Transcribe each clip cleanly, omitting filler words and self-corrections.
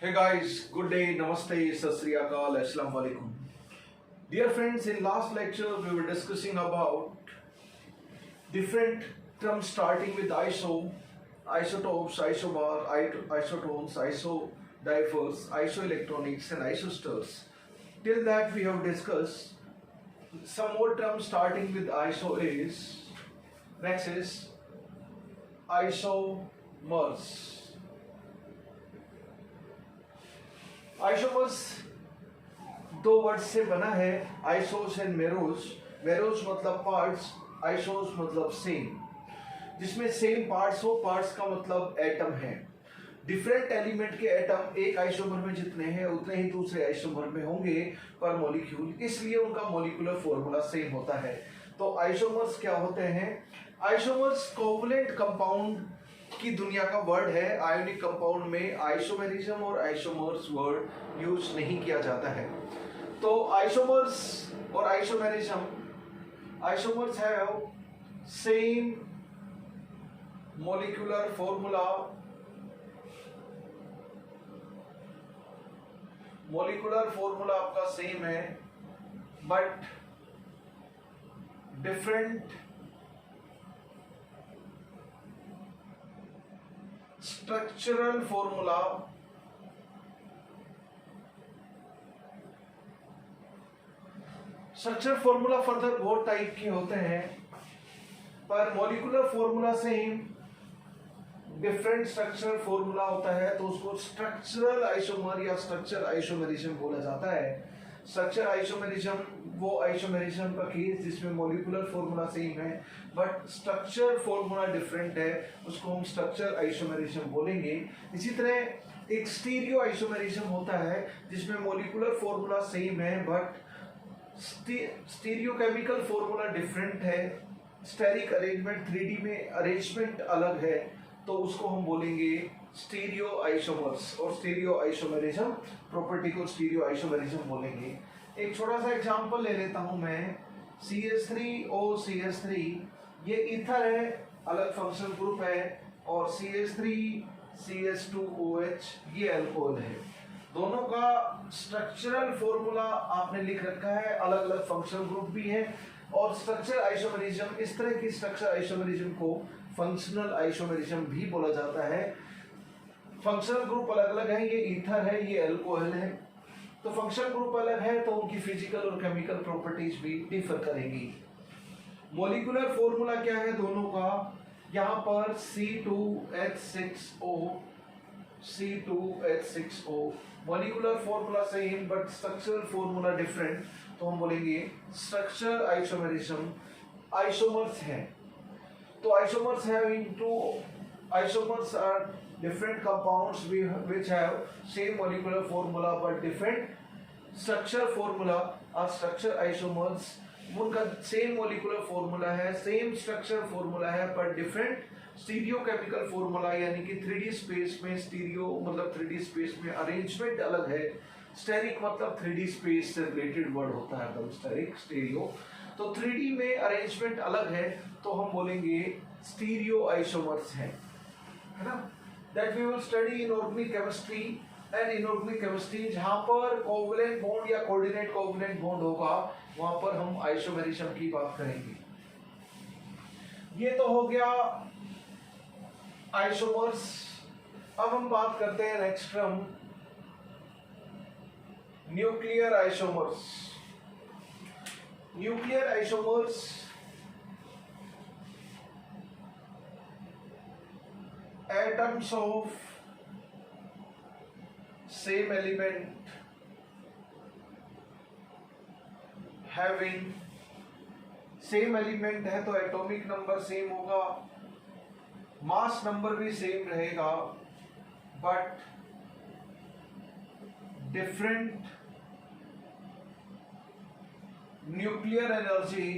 Hey guys, good day, namaste, sat sri akal, assalamu alaikum. Dear friends, in last lecture we were discussing about different terms starting with iso, isotopes, isobar, isotones, isodiapers, isoelectronics and isosters. Till that we have discussed some more terms starting with iso is, next is isomers. Isomers दो word से बना है, आइसोस and मेरोस. मेरोस मतलब parts, आइसोस मतलब same. जिसमें same parts हो, parts का मतलब एटम है. डिफरेंट एलिमेंट के एटम एक आइसोमर में जितने हैं उतने ही दूसरे आइसोमर में होंगे पर मॉलिक्यूल, इसलिए उनका मॉलिक्यूलर फॉर्मूला सेम होता है. तो आइसोमर्स क्या होते हैं? आइसोमर्स कोवलेंट कंपाउंड की दुनिया का वर्ड है. आयोनिक कंपाउंड में आइसोमेरिज्म और आइसोमर्स वर्ड यूज नहीं किया जाता है. तो आइसोमर्स और isomerism, isomers have same molecular formula, molecular formula आपका सेम है but different structural formula. Structure formula further बहुत टाइप के होते हैं पर molecular formula same, different structural formula होता है तो उसको स्ट्रक्चरल आइसोमर या स्ट्रक्चर आइसोमेरिज्म बोला जाता है. स्ट्रक्चर आइसोमेरिज्म वो आइसोमेरिज्म का केस जिसमें मॉलिक्यूलर फॉर्मूला सेम है बट स्ट्रक्चर फॉर्मूला डिफरेंट है, उसको हम स्ट्रक्चर आइसोमेरिज्म बोलेंगे. इसी तरह एक स्टीरियो आइसोमेरिज्म होता है जिसमें मॉलिक्यूलर फॉर्मूला सेम है but stereo chemical formula different है. स्टेरिक अरेंजमेंट 3D में अरेंजमेंट अलग है तो उसको हम बोलेंगे स्टीरियो आइसोमर्स और स्टीरियो आइसोमेरिज्म प्रॉपर्टी को स्टीरियो आइसोमेरिज्म बोलेंगे. एक छोटा सा एग्जांपल ले लेता हूं मैं. CH3OCH3 ये ईथर है, अलग फंक्शनल ग्रुप है, और CH3CH2OH ये अल्कोहल है. दोनों का स्ट्रक्चरल फॉर्मूला आपने लिख रखा है, अलग अलग फंक्शनल ग्रुप भी है. और स्ट्रक्चर आइसोमेरिज्म, इस तरह की स्ट्रक्चर आइसोमेरिज्म को फंक्शनल आइसोमेरिज्म भी बोला जाता है. फंक्शनल ग्रुप अलग अलग है, ये ईथर है, ये अल्कोहल है, तो फंक्शनल ग्रुप अलग है तो उनकी फिजिकल और केमिकल प्रॉपर्टीज भी डिफर करेंगी. मॉलिक्यूलर फॉर्मूला क्या है दोनों का? यहाँ पर C2H6O molecular formula same but structural formula different, तो हम बोलेंगे स्ट्रक्चर आइसोमेरिज्म. आइसोमर्स हैं तो isomers have into, isomers are different compounds which have same molecular formula but different structure formula. और structure isomers उनका same molecular formula है, same structure formula है पर different stereochemical formula, यानी कि 3D space में stereo मतलब 3D space में arrangement अलग है. steric मतलब 3D space से related word होता है एकदम steric, stereo, तो 3D में arrangement अलग है तो हम बोलेंगे stereo isomers है ना. That we will study in organic chemistry and inorganic chemistry. जहाँ पर कोवलेंट बॉन्ड या कोऑर्डिनेट कोवलेंट बॉन्ड होगा वहाँ पर हम आइसोमेरिज्म की बात करेंगे. ये तो हो गया आइसोमर्स. अब हम बात करते हैं next term nuclear isomers. Nuclear isomers atoms of same element having, same element है तो एटॉमिक नंबर सेम होगा, मास नंबर भी सेम रहेगा बट डिफरेंट न्यूक्लियर एनर्जी,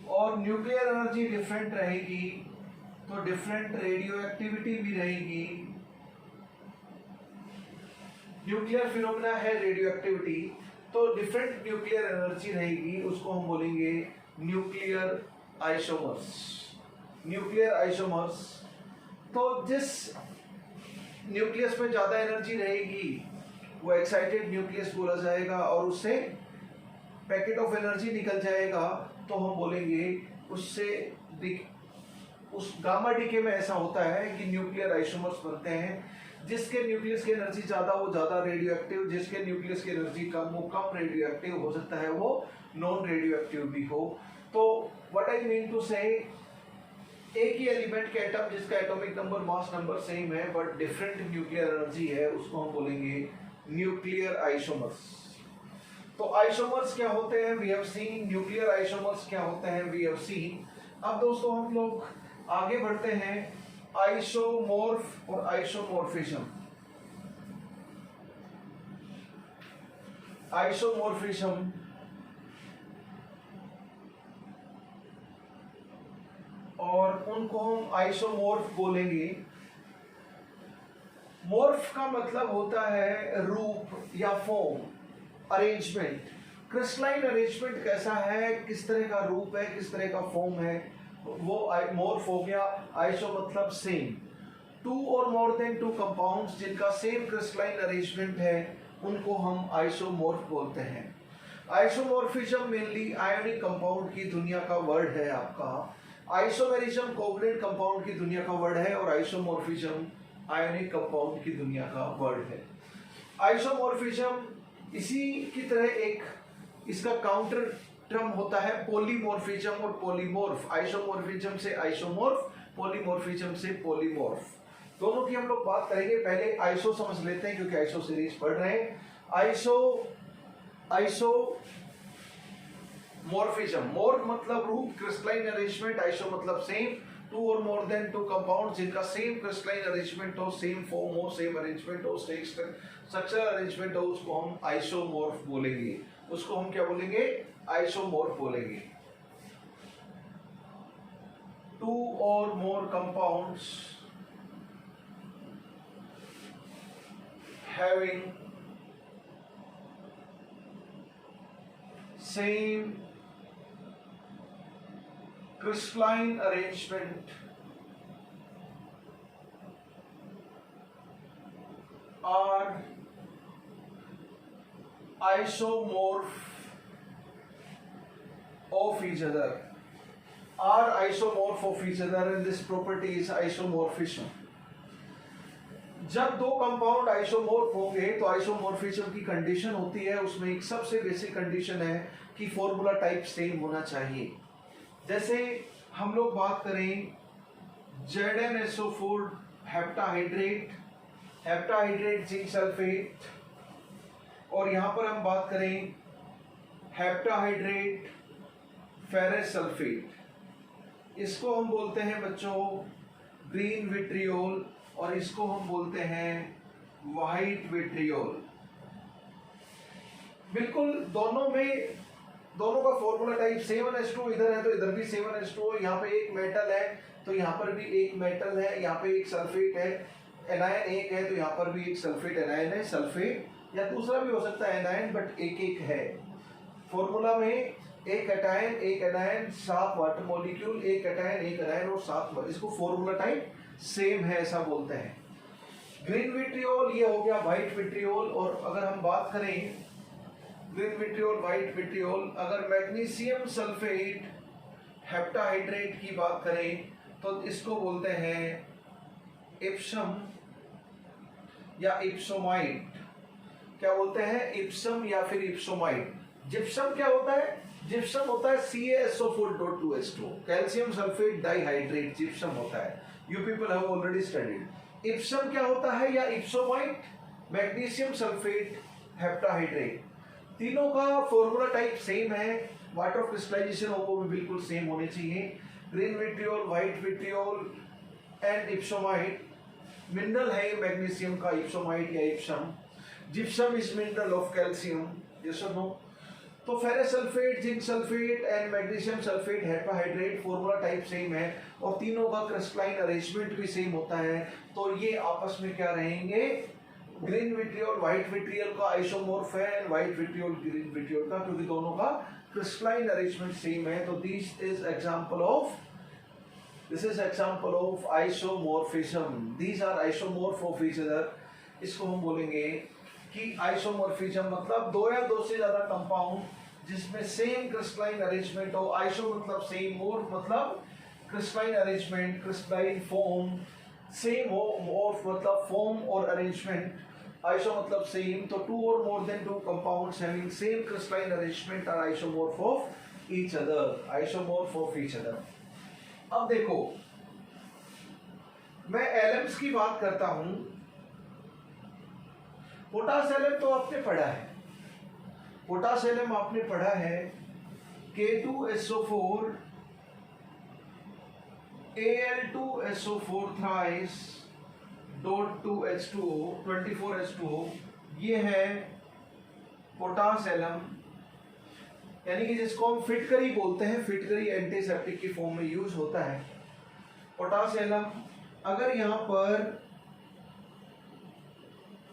और न्यूक्लियर एनर्जी डिफरेंट रहेगी तो डिफरेंट रेडियो एक्टिविटी भी रहेगी. न्यूक्लियर फिनोमेना है रेडियो एक्टिविटी तो डिफरेंट न्यूक्लियर एनर्जी रहेगी, उसको हम बोलेंगे न्यूक्लियर आइसोमर्स. न्यूक्लियर आइसोमर्स तो जिस न्यूक्लियस में ज़्यादा एनर्जी रहेगी वो एक्साइटेड न्यूक्लियस बोला जाएगा, और उससे पैकेट ऑफ एनर्जी निकल जाएगा तो हम बोलेंगे उससे उस गामा डीके में ऐसा होता है कि न्यूक्लियर आइसोमर्स बनते हैं। जिसके न्यूक्लियस की एनर्जी ज़्यादा वो ज़्यादा रेडियो एक्टिव, जिसके न्यूक्लियस की एनर्जी कम वो कम रेडियो एक्टिव हो सकता है, वो नॉन रेडियो एक्टिव भी हो। तो व्हाट आई मीन टू से, एक ही एलिमेंट के एटम जिसका atomic number mass number same है बट डिफरेंट न्यूक्लियर एनर्जी है, उसको हम बोलेंगे न्यूक्लियर आइसोमर्स। तो आइसोमर्स क्या होते हैं we have seen, nuclear isomers क्या होते हैं वी हैव सीन। अब दोस्तों हम लोग आगे बढ़ते हैं आइसोमॉर्फ और आइसोमॉर्फिज्म। आइसोमॉर्फिज्म और उनको हम आइसोमॉर्फ बोलेंगे। मॉर्फ का मतलब होता है रूप या फॉर्म, अरेंजमेंट। क्रिस्टलाइन अरेंजमेंट कैसा है, किस तरह का रूप है, किस तरह का फॉर्म है, वो मॉर्फ हो गया। आइसो मतलब सेम। टू और मोर देन टू कंपाउंड्स जिनका सेम क्रिस्टलाइन अरेंजमेंट है उनको हम आइसोमॉर्फ बोलते हैं। आइसोमॉर्फिज्म मेनली आयोनिक कंपाउंड की दुनिया का वर्ड है आपका। आइसोमेरिज्म कोवलेंट कंपाउंड की दुनिया का वर्ड है और आइसोमॉर्फिज्म आयोनिक कंपाउंड की दुनिया का वर्ड है। आइसोमॉर्फिज्म इसी की तरह एक इसका काउंटर टर्म होता है पॉलीमॉर्फिज्म और पॉलीमॉर्फ। आइसोमॉर्फिज्म से आइसोमॉर्फ, पॉलीमॉर्फिज्म से पॉलीमॉर्फ, दोनों की हम लोग बात करेंगे। पहले आइसो समझ लेते हैं क्योंकि आइसो सीरीज पढ़ रहे हैं। आइसोमॉर्फिज्म, मॉर्फ मतलब रूप, क्रिस्टलाइन अरेंजमेंट, आइसो मतलब सेम। टू और मोर देन टू कंपाउंड जिनका सेम क्रिस्टलाइन अरेंजमेंट हो, सेम फॉर्म हो, सेम अरेंजमेंट हो, स्ट्रक्चरल अरेंजमेंट हो, उसको हम आइसोमॉर्फ बोलेंगे। उसको हम क्या बोलेंगे, आइसोमॉर्फ बोलेंगे। टू और मोर compounds having same crystalline arrangement are isomorph of each other, are isomorph of each other, and this property is isomorphism. जब दो कंपाउंड आइसोमॉर्फ होंगे तो आइसोमॉर्फिज्म की कंडीशन होती है, उसमें एक सबसे बेसिक कंडीशन है कि फॉर्मूला टाइप सेम होना चाहिए। जैसे हम लोग बात करें ZnSO4 heptahydrate, heptahydrate zinc sulphate, और यहां पर हम बात करें हेप्टाहाइड्रेट फेरस सल्फेट, इसको हम बोलते हैं बच्चों ग्रीन विट्रियोल और इसको हम बोलते हैं व्हाइट विट्रियोल। बिल्कुल दोनों का फॉर्मूला टाइप 7H2 इधर है तो इधर भी 7H2, यहाँ पे एक मेटल है तो यहाँ पर भी एक मेटल है, यहाँ पे एक सल्फेट है, एनायन एक है तो यहाँ पर भी एक सल्फेट एनायन है, सल्फेट या दूसरा भी हो सकता है एनायन, बट एक एक है। फॉर्मूला में एक कैटायन एक एनायन 7 वाटर मॉलिक्यूल, एक कैटायन एक एनायन और 7, इसको फॉर्मूला टाइप सेम है ऐसा बोलते हैं। ग्रीन विट्रियोल ये हो गया व्हाइट विट्रियोल। और अगर हम बात करें ग्रीन विट्रियोल व्हाइट विट्रियोल, अगर मैग्नीशियम सल्फेट हेप्टाहाइड्रेट की बात करें तो इसको बोलते हैं इप्सम या इप्सोमाइड। क्या बोलते हैं, इप्सम या फिर इप्सोमाइड। जिप्सम क्या होता है, जिप्सम होता है CaSO4.2H2, calcium sulphate dihydrate gypsum होता है। You people have already studied. Epson क्या होता है या इप्सोमाइड, मैग्नीशियम सल्फेट हेप्टाहाइड्रेट। तीनों का फॉर्मूला टाइप सेम है, वाटर ऑफ क्रिस्टलाइजेशन वो भी बिल्कुल सेम होने चाहिए। Green vitriol white vitriol and epsomite, mineral है मैग्नीशियम का, इप्सोमाइड या Epsom. Gypsum is mineral of calcium, yes और नो। तो ferrous sulphate zinc sulphate and magnesium sulphate heptahydrate formula type same है और तीनों का क्रिस्टलाइन अरेंजमेंट भी सेम होता है। तो ये आपस में क्या रहेंगे, ग्रीन विट्रियोल व्हाइट विट्रियोल का आइसोमॉर्फ है and white vitriol green vitriol का, क्योंकि दोनों का क्रिस्टलाइन अरेंजमेंट सेम है। तो this is example of this is example of isomorphism, these are isomorph of each other. इसको हम बोलेंगे कि आइसोमॉर्फिज्म मतलब दो या दो से ज्यादा कंपाउंड जिसमें सेम क्रिस्टलाइन अरेंजमेंट हो। आइसो मतलब सेम, मॉर्फ मतलब crystalline arrangement, crystalline form, same हो, मॉर्फ मतलब फॉर्म और अरेंजमेंट, आइसो मतलब सेम। तो टू और more than two compounds having same crystalline arrangement are isomorph of each other, isomorph of each other. अब देखो, मैं एलम्स की बात करता हूं। पोटास एलम तो आपने पढ़ा है, पोटास एलम आपने पढ़ा है K2SO4 Al2SO4 thrice dot 2H2O 24H2O, ये है पोटास एलम, यानी कि जिसको हम फिटकरी बोलते हैं, फिटकरी एंटीसेप्टिक की फॉर्म में यूज होता है पोटास एलम। अगर यहाँ पर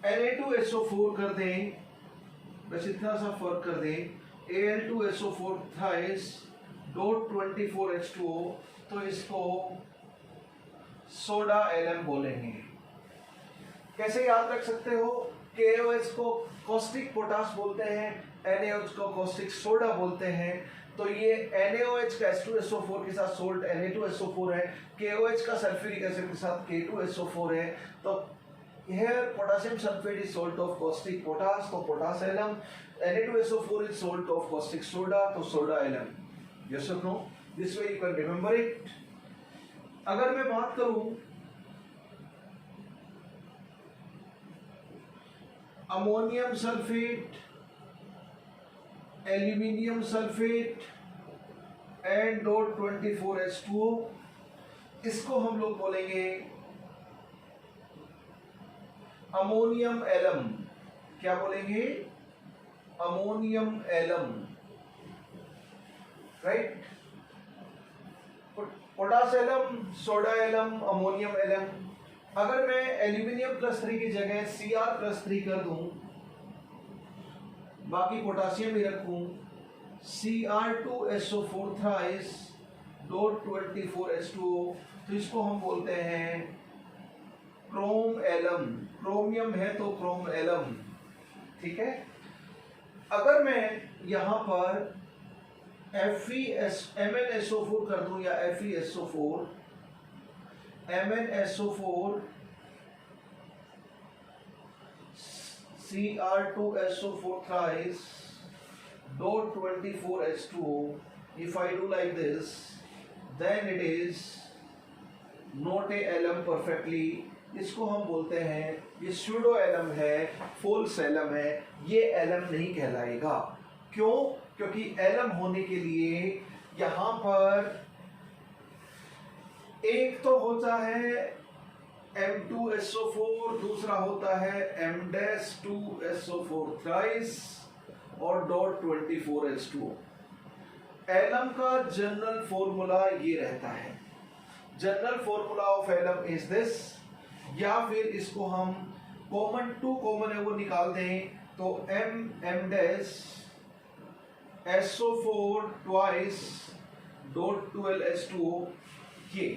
Na2SO4 कर दें, बस इतना सा फर्क कर दें, Al2SO4 thrice dot 24H2O, तो इसको सोडा एलम बोलेंगे। कैसे याद रख सकते हो? KOH को कॉस्टिक पोटास बोलते हैं, NaOH को कॉस्टिक सोडा बोलते हैं। तो ये NaOH का H2SO4 के साथ सोल्ट Na2SO4 है, KOH का सल्फ्यूरिक एसिड के साथ K2SO4 है। तो here potassium sulfate is salt of caustic potash, तो potash alum, Na2SO4 is salt of caustic soda, तो soda alum। Yes or no? This way you can remember it। अगर मैं बात करूं ammonium sulphate, aluminium sulphate and dot 24H2O, इसको हम लोग बोलेंगे अमोनियम एलम। क्या बोलेंगे? Ammonium alum, right. Potash alum, soda alum, ammonium alum. अगर मैं एल्यूमिनियम +3 की जगह Cr+3 कर दूं, बाकी पोटासियम ही रखूं, Cr2SO4 thrice dot 24H2O, तो इसको हम बोलते हैं क्रोम एलम। क्रोमियम है तो क्रोम एलम, ठीक है। अगर मैं यहां पर MnSO4 कर दूं या FeSO4, MnSO4 Cr2SO4 thrice dot 24H2O, if I do like this, then it is not a alum perfectly। इसको हम बोलते हैं, ये स्यूडो एलम है, फॉल्स एलम है, ये एलम नहीं कहलाएगा। क्यों? क्योंकि एलम होने के लिए यहां पर एक तो होता है M2SO4, दूसरा होता है M-2SO4 thrice और डॉट 24H2O। एलम का जनरल फॉर्मूला ये रहता है, general formula of alum is this. या फिर इसको हम कॉमन, टू कॉमन है वो निकाल दें, तो M-SO4 twice dot 12H2O। ये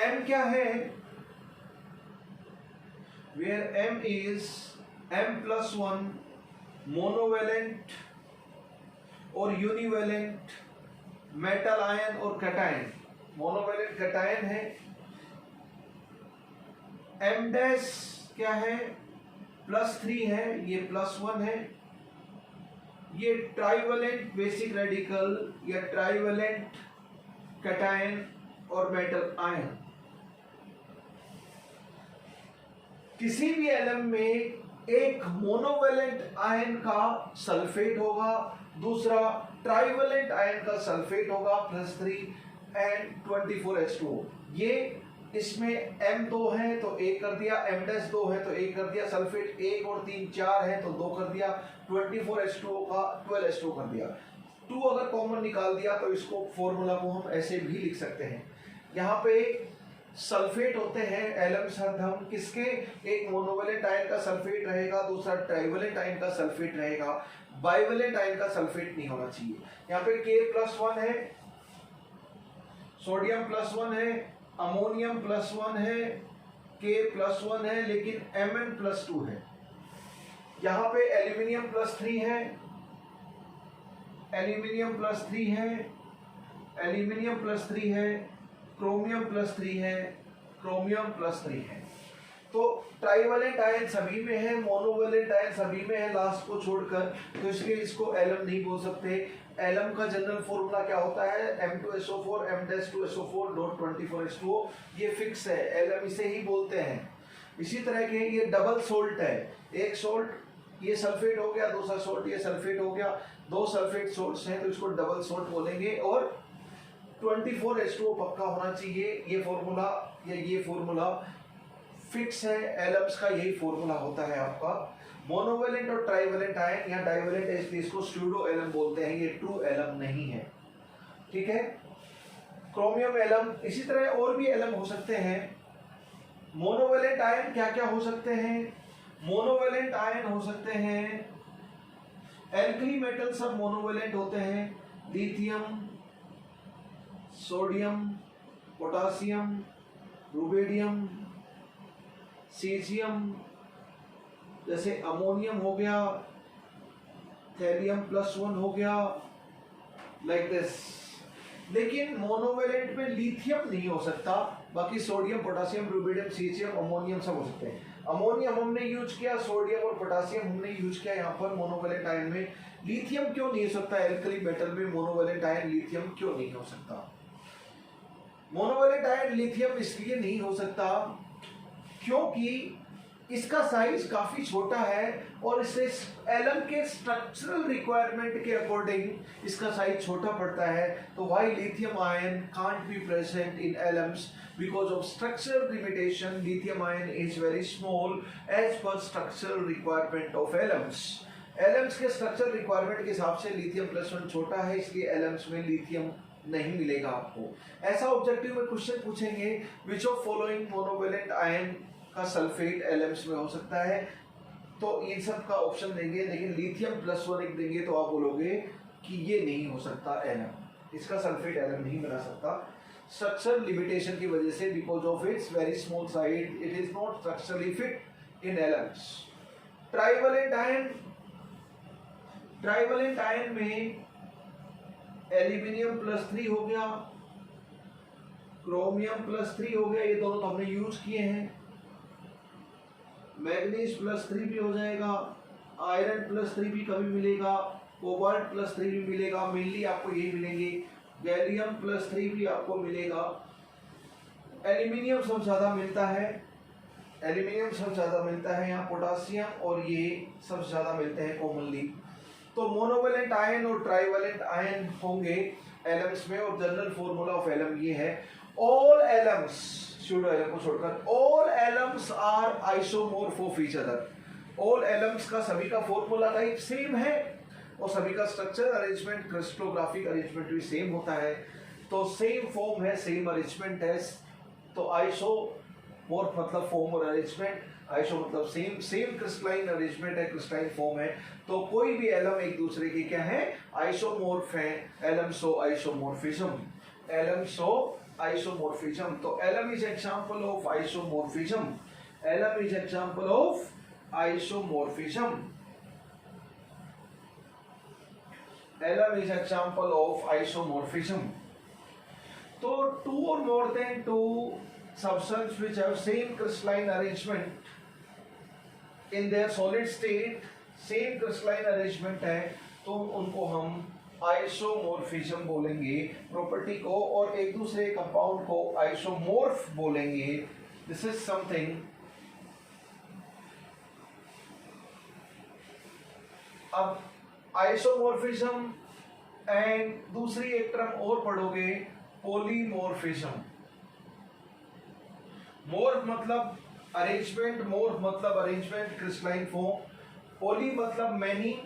M क्या है? where M is M+1 monovalent और यूनिवेलेंट मेटल आयन और कैटायन। मोनोवेलेंट कैटायन है। M डैश क्या है? +3 है, ये +1 है। ये ट्राइवेलेंट बेसिक रेडिकल या ट्राइवेलेंट कैटायन और मेटल आयन। किसी भी एलम में एक मोनोवेलेंट आयन का सल्फेट होगा, दूसरा ट्राइवेलेंट आयन का सल्फेट होगा +3 एंड 24H2O। ये इसमें M 2 है तो 1 कर दिया, M-2 है तो 1 कर दिया, सल्फेट 1 और 3 4 है तो 2 कर दिया, 24H2O का 12H2O कर दिया। 2 अगर कॉमन निकाल दिया तो इसको फॉर्मूला को हम ऐसे भी लिख सकते हैं। यहाँ पे सल्फेट होते हैं एलम्स हरदम किसके? एक मोनोवेलेंट आयन का सल्फेट रहेगा, दूसरा ट्राइवेलेंट आयन का सल्फेट रहेगा, बाइवेलेंट आयन का सल्फेट नहीं होना चाहिए। यहाँ पे K+1 है, सोडियम +1 है, अमोनियम +1 है, K +1 है, लेकिन Mn+2 है। यहाँ पे एल्यूमिनियम +3 है, एल्यूमिनियम +3 है, एल्यूमिनियम +3 है, क्रोमियम +3 है, क्रोमियम +3 है। तो ट्राइवेलेंट आयन सभी में है, मोनोवेलेंट आयन सभी में है लास्ट को छोड़कर, तो इसलिए इसको एलम नहीं बोल सकते। एलम का जनरल फॉर्मूला क्या होता है? M2SO4 M-2SO4 .24H2O, ये फिक्स है, एलम इसे ही बोलते हैं। इसी तरह के ये डबल सोल्ट है, एक सोल्ट ये सल्फेट हो गया, दूसरा सोल्ट ये सल्फेट हो गया, दो सल्फेट सोल्ट्स हैं तो इसको डबल सोल्ट बोलेंगे। और 24H2O पक्का होना चाहिए, ये फॉर्मूला या ये फॉर्मूला फिक्स है, एलम्स का यही फॉर्मूला होता है आपका। मोनोवेलेंट और ट्राइवेलेंट आयन या डाइवेलेंट है इसलिए इसको स्यूडो एलम बोलते हैं, ये ट्रू एलम नहीं है, ठीक है। क्रोमियम एलम, इसी तरह और भी एलम हो सकते हैं। मोनोवेलेंट आयन क्या क्या हो सकते हैं? मोनोवेलेंट आयन हो सकते हैं, एल्कली मेटल सब मोनोवेलेंट होते हैं, lithium, sodium, potassium, rubidium, caesium, जैसे अमोनियम हो गया, थैलियम +1 हो गया, लाइक दिस। लेकिन मोनोवेलेंट में लिथियम नहीं हो सकता, बाकी sodium, potassium, rubidium, caesium, ammonium सब हो सकते हैं। अमोनियम हमने यूज किया, सोडियम और पोटासियम हमने यूज किया यहाँ पर मोनोवेलेंट आयन में। लिथियम क्यों नहीं हो सकता? एल्कली मेटल में मोनोवेलेंट आयन लिथियम क्यों नहीं हो सकता? मोनोवेलेंट आयन लिथियम इसलिए नहीं हो सकता क्योंकि इसका साइज काफी छोटा है और इसे एलम के स्ट्रक्चरल रिक्वायरमेंट के अकॉर्डिंग इसका साइज छोटा पड़ता है। तो why lithium ion can't be present in alums because of structural limitation, lithium ion is very small as per structural requirement of alums. Alums के स्ट्रक्चरल रिक्वायरमेंट के हिसाब से लिथियम +1 छोटा है, इसलिए एलम्स में लिथियम नहीं मिलेगा आपको। ऐसा ऑब्जेक्टिव में क्वेश्चन पूछेंगे, which of following monovalent ion का सल्फेट एलम्स में हो सकता है, तो इन सब का ऑप्शन देंगे, लेकिन लिथियम +1 एक देंगे तो आप बोलोगे कि ये नहीं हो सकता एलम, इसका सल्फेट एलम नहीं बना सकता स्ट्रक्चरल लिमिटेशन की वजह से, because of its very small size it is not structurally fit in Elms. Trivalent ion, trivalent ion में एल्यूमिनियम +3 हो गया, क्रोमियम +3 हो गया, ये दोनों तो हमने यूज किए हैं, मैग्नीज +3 भी हो जाएगा, आयरन +3 भी कभी मिलेगा, कोबाल्ट +3 भी मिलेगा, मेनली आपको यही मिलेंगे, गैलियम +3 भी आपको मिलेगा। एल्यूमिनियम सबसे ज़्यादा मिलता है, एल्यूमिनियम सबसे ज़्यादा मिलता है यहाँ, पोटासियम और ये सबसे ज़्यादा मिलते हैं कॉमनली। तो मोनोवेलेंट आयन और ट्राइवेलेंट आयन होंगे एलम्स में, और जनरल फॉर्मूला ऑफ एलम ये है, ऑल एलम्स स्यूडो एलम को छोड़कर all alums are isomorph of each other. All alums का सभी का फॉर्मूला टाइप सेम है और सभी का स्ट्रक्चर अरेंजमेंट क्रिस्टलोग्राफिक अरेंजमेंट भी सेम होता है, तो सेम फॉर्म है, सेम अरेंजमेंट है। तो आइसोमोर्फ मतलब फॉर्म और अरेंजमेंट, आइसो मतलब सेम, सेम क्रिस्टलाइन अरेंजमेंट है, क्रिस्टलाइन फॉर्म है, तो कोई भी एलम एक दूसरे के क्या है? आइसोमोर्फ है। एलम्सो आइसोमोर्फिज्म, एलम्सो आइसोमोर्फिज्म। तो alum is example of isomorphism, alum is example of isomorphism, alum is example of isomorphism. तो two or more than two substances which have same crystalline arrangement in their solid state, same crystalline arrangement है, तो उनको हम isomorphism बोलेंगे property को, और एक दूसरे कंपाउंड को आइसोमोर्फ बोलेंगे। This is something. अब आइसोमोर्फिज्म एंड दूसरी एक टर्म और पढ़ोगे, पॉलीमॉर्फिज्म। मॉर्फ मतलब अरेंजमेंट, मॉर्फ मतलब अरेंजमेंट क्रिस्टलाइन फॉर्म, पॉली मतलब मैनी,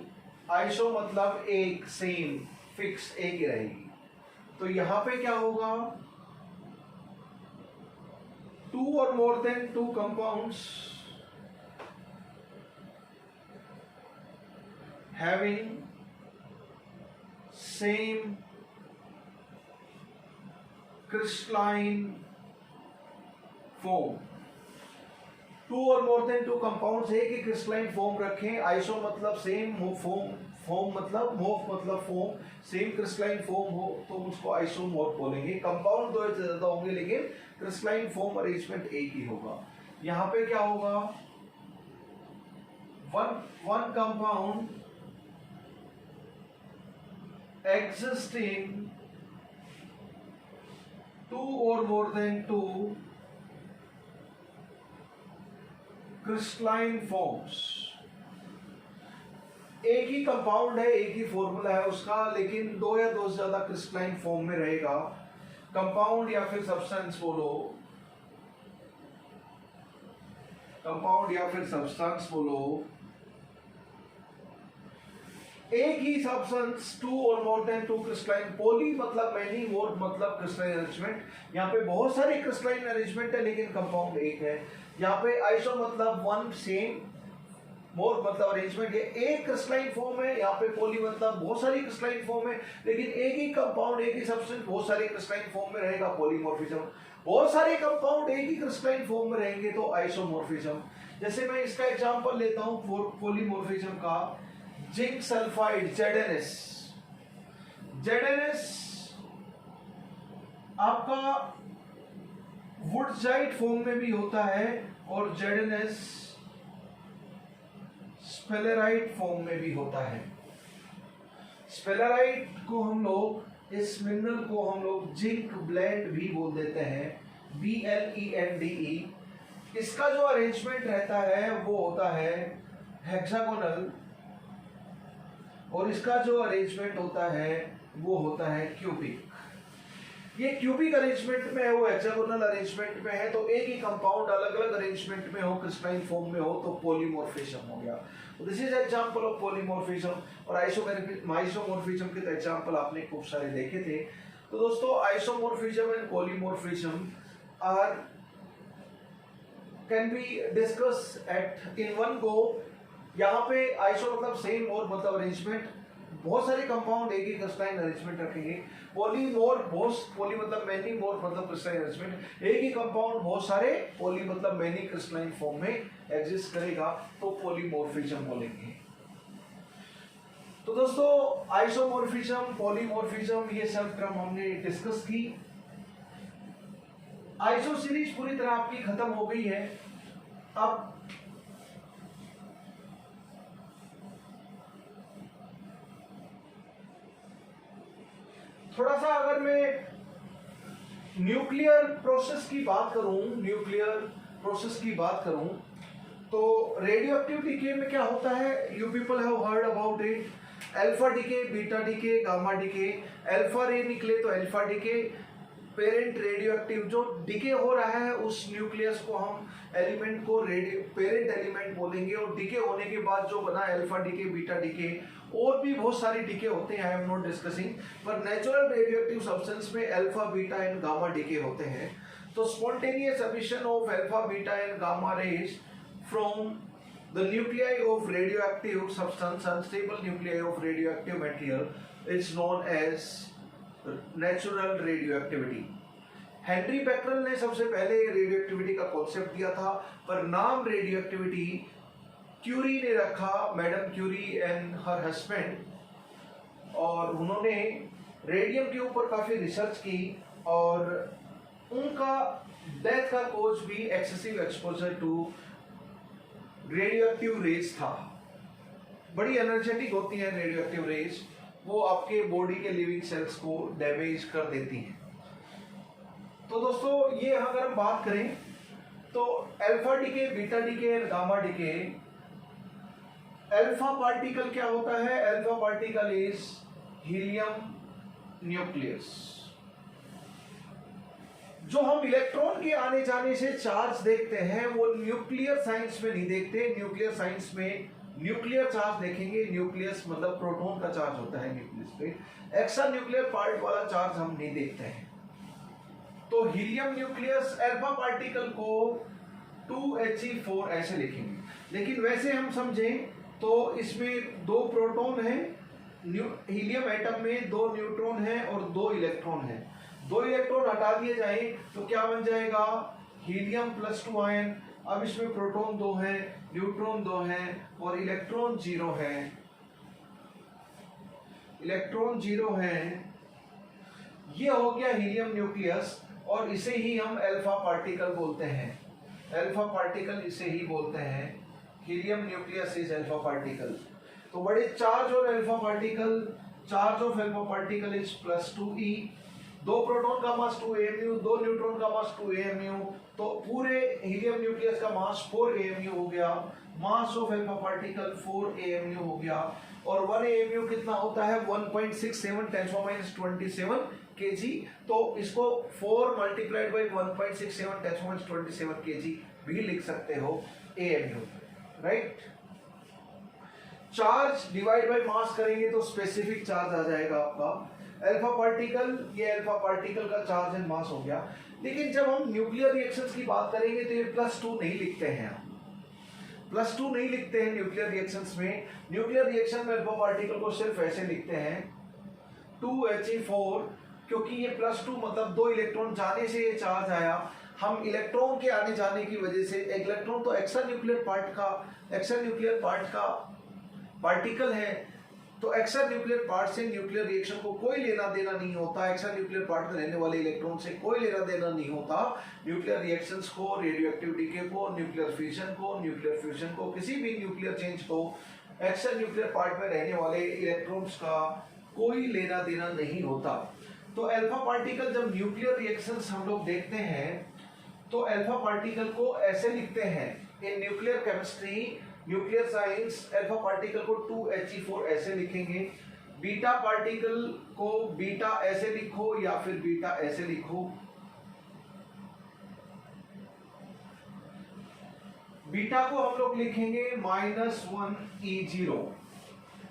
आइसो मतलब एक, सेम, फिक्स, एक ही रहेगी। तो यहां पे क्या होगा? टू और more than two compounds having same crystalline form. Two और मोर देन टू कंपाउंड्स है कि क्रिस्टलाइन फॉर्म रखें। आइसो मतलब सेम, फॉर्म मतलब मोफ मतलब फॉर्म, सेम क्रिस्टलाइन फॉर्म हो तो उसको आइसोमॉर्फ बोलेंगे। कंपाउंड दो से ज्यादा होंगे लेकिन क्रिस्टलाइन फॉर्म अरेंजमेंट एक ही होगा। यहाँ पे क्या होगा, one compound existing two or more than two crystalline forms। एक ही कंपाउंड है, एक ही फॉर्मूला है उसका, लेकिन दो या दो से ज्यादा क्रिस्टलाइन फॉर्म में रहेगा। कंपाउंड या फिर सब्सटेंस बोलो, कंपाउंड या फिर सब्सटेंस बोलो। एक ही सब्सटेंस टू और more than two crystalline, poly मतलब मैनी, मोर मतलब क्रिस्टलाइन अरेंजमेंट। यहाँ पे बहुत सारे क्रिस्टलाइन अरेंजमेंट है लेकिन कंपाउंड एक है। यहाँ पे आइसो मतलब वन सेम, मोर मतलब अरेंजमेंट है, एक क्रिस्टलाइन फॉर्म है। यहाँ पे पॉली मतलब बहुत सारी क्रिस्टलाइन फॉर्म है लेकिन एक ही कंपाउंड, एक ही सब्सटेंस बहुत सारे क्रिस्टलाइन फॉर्म में रहेगा, पॉलीमॉर्फिज्म। बहुत सारे कंपाउंड एक ही क्रिस्टलाइन फॉर्म में रहेंगे तो आइसोमॉर्फिज्म। जैसे मैं इसका एग्जांपल लेता हूँ पॉलीमॉर्फिज्म का, जिंक सल्फाइड ZnS। ZnS आपका वुडजाइट फॉर्म में भी होता है और ZnS स्पेलेराइट फॉर्म में भी होता है। स्पेलेराइट को हम लोग, इस मिनरल को हम लोग जिंक ब्लेंड भी बोल देते हैं, BLENDE। इसका जो अरेंजमेंट रहता है वो होता है हेक्सागोनल और इसका जो अरेंजमेंट होता है वो होता है क्यूबिक। ये क्यूबिक अरेंजमेंट में है, वो हेक्सागोनल अरेंजमेंट में है। तो एक ही कंपाउंड अलग अलग अरेंजमेंट में हो, क्रिस्टलाइन फॉर्म में हो तो पॉलीमॉर्फिज्म हो गया। This is example of polymorphism. और आइसोमॉर्फिज्म के एग्जांपल आपने खूब सारे देखे थे। तो दोस्तों isomorphism and polymorphism are can be discuss at in one go. यहाँ पे आइसो मतलब सेम, मोर मतलब अरेंजमेंट, बहुत सारे कंपाउंड एक ही क्रिस्टलाइन अरेंजमेंट रखेंगे। पॉली मोर, पॉली मतलब मैनी, मोर मतलब क्रिस्टलाइन अरेंजमेंट। एक ही कंपाउंड बहुत सारे, पॉली मतलब मैनी क्रिस्टलाइन फॉर्म में एग्जिस्ट करेगा तो पॉलीमॉर्फिज्म बोलेंगे। तो दोस्तों आइसोमॉर्फिज्म, पॉलीमॉर्फिज्म ये सब टर्म हमने डिस्कस की। आइसो सीरीज पूरी तरह आपकी खत्म हो गई है। अब थोड़ा सा अगर मैं न्यूक्लियर प्रोसेस की बात करूं, तो रेडियो एक्टिव डीके में क्या होता है, you people have heard about it, alpha decay, beta decay, gamma decay. Alpha ray निकले तो alpha decay, parent radio active जो डीके हो रहा है उस न्यूक्लियस को हम एलिमेंट को पेरेंट एलिमेंट बोलेंगे। और डीके होने के बाद जो बना अल्फा डीके, बीटा डीके, और भी बहुत सारे डीके होते हैं, आई एम नॉट डिस्कसिंग, पर नेचुरल रेडियो एक्टिव सब्सटेंस में alpha, beta and gamma decay होते हैं। तो spontaneous emission of alpha, beta and gamma rays from the nuclei of radioactive substance, unstable nuclei of radioactive material is known as natural radioactivity। Henry Becquerel ने सबसे पहले radio activity का concept दिया था, पर नाम रेडियो एक्टिविटी क्यूरी ने रखा, madam Curie and her husband. और उन्होंने रेडियम के ऊपर काफी रिसर्च की और उनका डेथ का कॉज भी excessive exposure to radio active rays था। बड़ी एनर्जेटिक होती है रेडियो एक्टिव रेज, वो आपके बॉडी के लिविंग सेल्स को डैमेज कर देती हैं। तो दोस्तों ये अगर हम बात करें तो alpha decay, beta decay, gamma decay. Alpha particle क्या होता है, alpha particle is helium nucleus. जो हम इलेक्ट्रॉन के आने जाने से चार्ज देखते हैं वो न्यूक्लियर साइंस में नहीं देखते। न्यूक्लियर साइंस में न्यूक्लियर चार्ज देखेंगे, न्यूक्लियस मतलब प्रोटॉन का चार्ज होता है न्यूक्लियस पे, एक्स्ट्रा न्यूक्लियर पार्ट वाला चार्ज हम नहीं देखते हैं। तो हीलियम न्यूक्लियस अल्फा पार्टिकल को 2He4 ऐसे लिखेंगे। लेकिन वैसे हम समझें तो इसमें दो प्रोटॉन हैं, हीलियम एटम में दो न्यूट्रॉन हैं और दो इलेक्ट्रॉन हैं। दो इलेक्ट्रॉन हटा दिए जाए तो क्या बन जाएगा, हीलियम प्लस 2 आयन। अब इसमें प्रोटॉन 2 है, न्यूट्रॉन 2 है और इलेक्ट्रॉन 0 है, इलेक्ट्रॉन 0 है। ये हो गया हीलियम न्यूक्लियस और इसे ही हम अल्फा पार्टिकल बोलते हैं, अल्फा पार्टिकल इसे ही बोलते हैं, helium nucleus is alpha particle. तो बड़े चार्ज और alpha particle, charge of alpha particle is +2e, 2 proton का मास 2 AMU, 2 न्यूट्रॉन का मास 2 AMU, तो पूरे हीलियम न्यूक्लियस का मास 4 AMU हो गया, mass of alpha particle 4 AMU हो गया। और 1 AMU कितना होता है, 1.67 × 10⁻27 kg। तो इसको 4 × 1.67 × 10⁻27 kg भी लिख सकते हो AMU, right. Charge divide by mass करेंगे तो स्पेसिफिक चार्ज आ जाएगा आपका अल्फा पार्टिकल, ये अल्फा पार्टिकल का चार्ज एंड मास हो गया। लेकिन जब हम न्यूक्लियर रिएक्शंस की बात करेंगे तो ये +2 नहीं लिखते हैं, +2 नहीं लिखते हैं न्यूक्लियर रिएक्शंस में। न्यूक्लियर रिएक्शन में अल्फा पार्टिकल को सिर्फ ऐसे लिखते हैं 2He4, क्योंकि ये +2 मतलब 2 इलेक्ट्रॉन जाने से ये चार्ज आया। हम इलेक्ट्रॉन के आने जाने की वजह से, इलेक्ट्रॉन तो एक्स्ट्रा न्यूक्लियर पार्ट का पार्टिकल है, तो एक्स्ट्रा न्यूक्लियर पार्ट से न्यूक्लियर रिएक्शन को कोई लेना देना नहीं होता, एक्स्ट्रा न्यूक्लियर पार्ट में रहने वाले इलेक्ट्रॉन से कोई लेना देना नहीं होता। न्यूक्लियर रिएक्शंस को, रेडियो एक्टिव डीके को, न्यूक्लियर फ्यूजन को, किसी भी न्यूक्लियर चेंज को एक्स्ट्रा न्यूक्लियर पार्ट में रहने वाले इलेक्ट्रॉन्स का कोई लेना देना नहीं होता। तो अल्फा पार्टिकल जब न्यूक्लियर रिएक्शंस हम लोग देखते हैं तो अल्फा पार्टिकल को ऐसे लिखते हैं in nuclear chemistry, nuclear science, alpha particle को 2He4 ऐसे लिखेंगे, बीटा पार्टिकल को बीटा ऐसे लिखो या फिर बीटा ऐसे लिखो। बीटा को हम लोग लिखेंगे -1E0।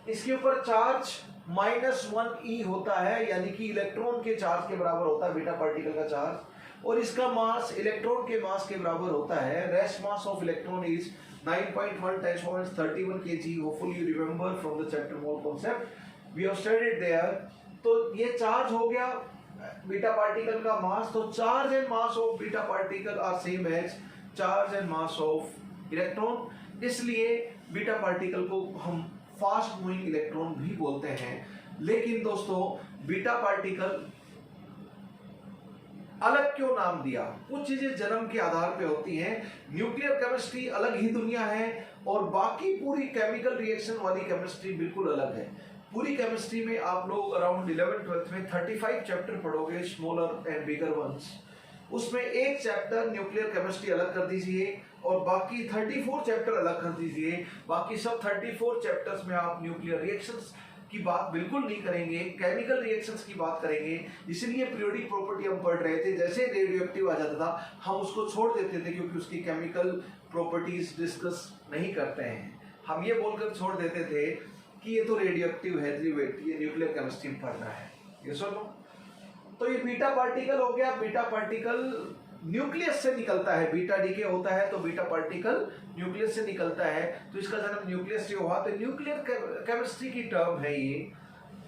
इसके ऊपर चार्ज -1e होता है, यानी कि इलेक्ट्रॉन के चार्ज के बराबर होता है बीटा पार्टिकल का चार्ज, और इसका मास इलेक्ट्रॉन के मास के बराबर होता है। Rest mass of electron is 9.1 × 10⁻31 kg। Hopefully you remember from the chapter mole concept, we have studied there। तो ये चार्ज हो गया बीटा पार्टिकल का मास। तो charge and mass of beta particle are same as charge and mass of electron, इसलिए beta particle को हम fast moving electron भी बोलते हैं। लेकिन दोस्तों बीटा पार्टिकल अलग क्यों नाम दिया, कुछ चीजें जन्म के आधार पे होती हैं। न्यूक्लियर केमिस्ट्री अलग ही दुनिया है और बाकी पूरी केमिकल रिएक्शन वाली केमिस्ट्री बिल्कुल अलग है। पूरी केमिस्ट्री में आप लोग अराउंड 11th-12th में 35 चैप्टर पढ़ोगे, स्मॉलर एंड बिगर वंस। उसमें एक चैप्टर न्यूक्लियर केमिस्ट्री अलग कर दीजिए और बाकी 34 चैप्टर अलग कर दीजिए। बाकी सब 34 चैप्टर्स में आप न्यूक्लियर रिएक्शंस की बात बिल्कुल नहीं करेंगे, केमिकल रिएक्शंस की बात करेंगे। इसीलिए पीरियोडिक प्रॉपर्टी हम पढ़ रहे थे, जैसे रेडियो एक्टिव आ जाता था हम उसको छोड़ देते थे क्योंकि उसकी केमिकल प्रॉपर्टीज डिस्कस नहीं करते हैं। हम ये बोलकर छोड़ देते थे कि ये तो रेडियो एक्टिव है, ये न्यूक्लियर केमिस्ट्री में पढ़ना है, ये सुनो। तो ये बीटा पार्टिकल हो गया, बीटा पार्टिकल न्यूक्लियस से निकलता है, बीटा डीके होता है तो बीटा पार्टिकल न्यूक्लियस से निकलता है, तो इसका जन्म न्यूक्लियस से हुआ। तो न्यूक्लियर केमिस्ट्री की टर्म है ये,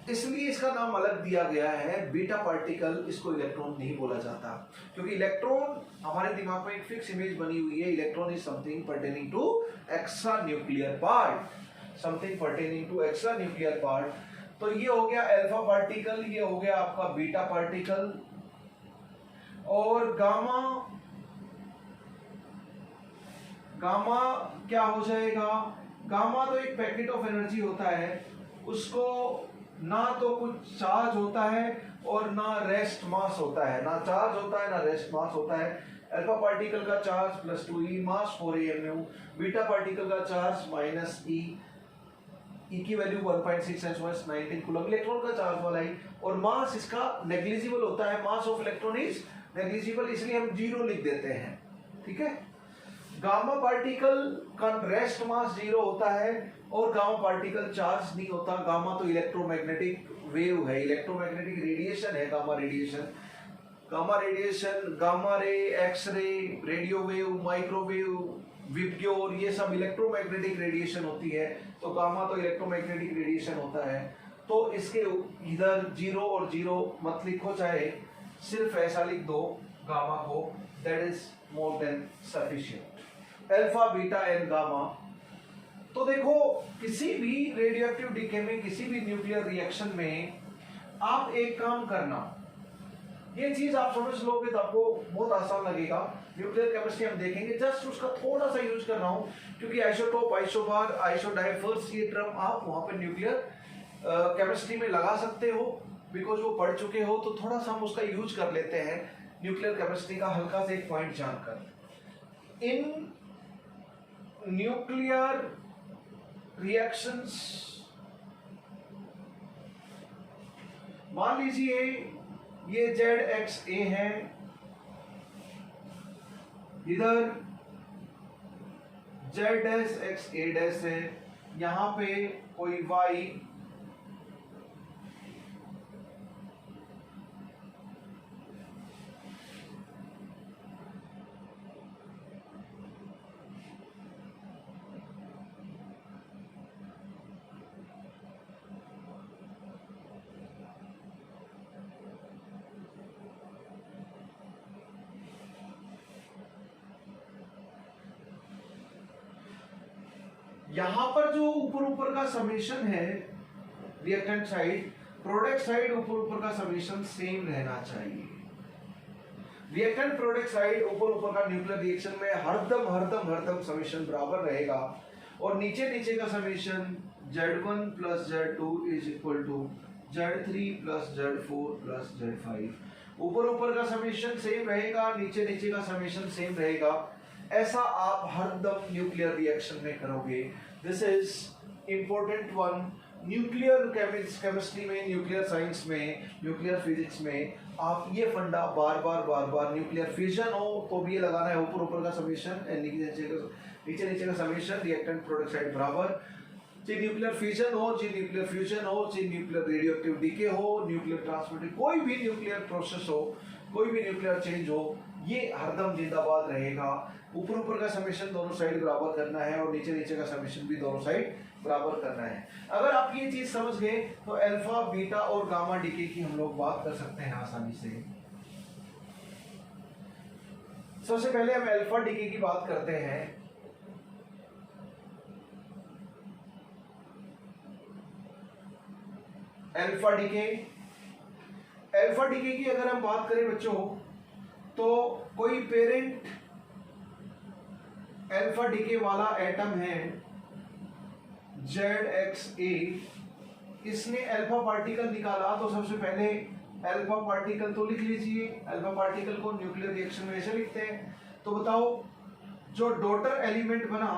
इसलिए इसका नाम अलग दिया गया है बीटा पार्टिकल। इसको इलेक्ट्रॉन नहीं बोला जाता क्योंकि इलेक्ट्रॉन हमारे दिमाग में एक फिक्स इमेज बनी हुई है, electron is something pertaining to extra nuclear part, something pertaining to extra nuclear part. तो ये हो गया अल्फा पार्टिकल, ये हो गया आपका बीटा पार्टिकल। और गामा क्या हो जाएगा, गामा तो एक पैकेट ऑफ एनर्जी होता है, उसको ना तो कुछ चार्ज होता है और ना रेस्ट मास होता है, ना चार्ज होता है ना रेस्ट मास होता है। अल्फा पार्टिकल का चार्ज +2e, मास 4 AMU, बीटा पार्टिकल का चार्ज -e, e की वैल्यू 1.6 × 10⁻19 कूलम, इलेक्ट्रॉन का चार्ज वाला ही, और मास इसका नेग्लिजिबल होता है, मास ऑफ इलेक्ट्रॉन इज नेग्लिजिबल, इसलिए हम 0 लिख देते हैं, ठीक है। गामा पार्टिकल का रेस्ट मास 0 होता है और गामा पार्टिकल चार्ज नहीं होता। गामा तो इलेक्ट्रोमैग्नेटिक वेव है, इलेक्ट्रोमैग्नेटिक रेडिएशन है gamma radiation. Gamma ray, X ray, radio wave, microwave, VIBGYOR, ये सब इलेक्ट्रोमैग्नेटिक रेडिएशन होती है। तो गामा तो इलेक्ट्रोमैग्नेटिक रेडिएशन होता है। तो इसके इधर 0 और 0 मत लिखो, चाहे सिर्फ ऐसा लिख दो गामा को, that is more than sufficient. Alpha beta and gamma. तो देखो किसी भी रेडियोएक्टिव डीके में, किसी भी न्यूक्लियर रिएक्शन में आप एक काम करना, ये चीज आप समझ लोगे तो आपको बहुत आसान लगेगा। न्यूक्लियर केमिस्ट्री हम देखेंगे, जस्ट उसका थोड़ा सा यूज कर रहा हूं क्योंकि आइसोटोप, आइसोबार, आइसोडाइफर्स, ये टर्म आप वहां पे न्यूक्लियर केमिस्ट्री में लगा सकते हो बिकॉज वो पढ़ चुके हो, तो थोड़ा सा हम उसका यूज कर लेते हैं न्यूक्लियर केमिस्ट्री का हल्का से एक पॉइंट जानकर। इन न्यूक्लियर रिएक्शंस, मान लीजिए ये ZXA है, इधर ZXA है, यहां पे कोई Y यहां पर जो ऊपर का समेशन है रिएक्टेंट साइड, प्रोडक्ट साइड ऊपर का समेशन सेम रहना चाहिए। रिएक्टेंट प्रोडक्ट साइड ऊपर का न्यूक्लियर रिएक्शन में हरदम समेशन बराबर रहेगा और नीचे का summation Z1 plus Z2 is equal to Z3 plus Z4 plus Z5। ऊपर का समेशन सेम रहेगा, नीचे का समेशन सेम रहेगा। ऐसा आप हरदम न्यूक्लियर रिएक्शन में करोगे। This is important one. Nuclear chemistry में, न्यूक्लियर साइंस में, न्यूक्लियर फिजिक्स में आप ये फंडा बार बार न्यूक्लियर फिजन हो तो भी ये लगाना है, ऊपर का समेशन एंड नीचे का समेशन, रिएक्टेंट प्रोडक्ट साइड बराबर। चाहे न्यूक्लियर फिजन हो, चाहे न्यूक्लियर फ्यूजन हो, चाहे न्यूक्लियर रेडियोएक्टिव डीके हो, न्यूक्लियर ट्रांसपोर्ट, कोई भी न्यूक्लियर प्रोसेस हो, कोई भी न्यूक्लियर चेंज हो, ये हरदम जिंदाबाद रहेगा। ऊपर का समेशन दोनों साइड बराबर करना है और नीचे का समेशन भी दोनों साइड बराबर करना है। अगर आप ये चीज समझ गए तो अल्फा, बीटा और गामा डीके की हम लोग बात कर सकते हैं आसानी से। सबसे पहले हम अल्फा डीके की बात करते हैं। अल्फा डीके की अगर हम बात करें बच्चों, तो कोई पेरेंट अल्फा डीके वाला एटम है ZXA, इसने अल्फा पार्टिकल निकाला, तो सबसे पहले अल्फा पार्टिकल तो लिख लीजिए। अल्फा पार्टिकल को न्यूक्लियर रिएक्शन में ऐसे लिखते हैं। तो बताओ जो डॉटर एलिमेंट बना,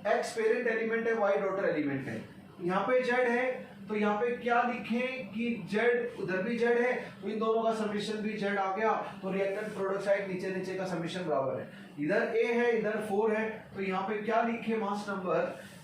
X पेरेंट एलिमेंट है, Y डॉटर एलिमेंट है, यहाँ पे Z है, तो यहाँ पे क्या लिखें कि Z, उधर भी Z है तो इन दोनों का समेशन भी Z आ गया, तो रिएक्टेंट प्रोडक्ट साइड नीचे का समेशन बराबर है। इधर A है, इधर 4 है, तो यहाँ पे क्या लिखे मास नंबर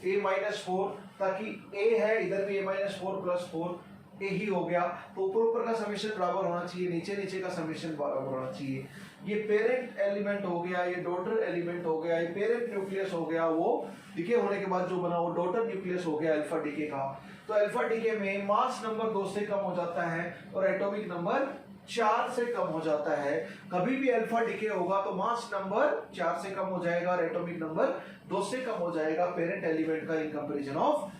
A-4, ताकि A है, इधर भी A-4 प्लस 4 A ही हो गया। तो ऊपर का समेशन बराबर होना चाहिए, नीचे का समेशन बराबर होना चाहिए। ये पेरेंट एलिमेंट हो गया, ये डॉटर एलिमेंट हो गया, ये पेरेंट न्यूक्लियस हो गया, वो डीके होने के बाद जो बना वो डॉटर न्यूक्लियस हो गया अल्फा डीके का। तो अल्फा डीके में मास नंबर 2 से कम हो जाता है और एटॉमिक नंबर 4 से कम हो जाता है। कभी भी अल्फा डीके होगा तो मास नंबर 4 से कम हो जाएगा और एटॉमिक नंबर 2 से कम हो जाएगा पेरेंट एलिमेंट का in comparison of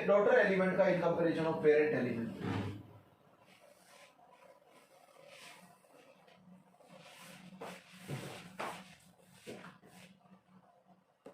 daughter element का in comparison of parent element.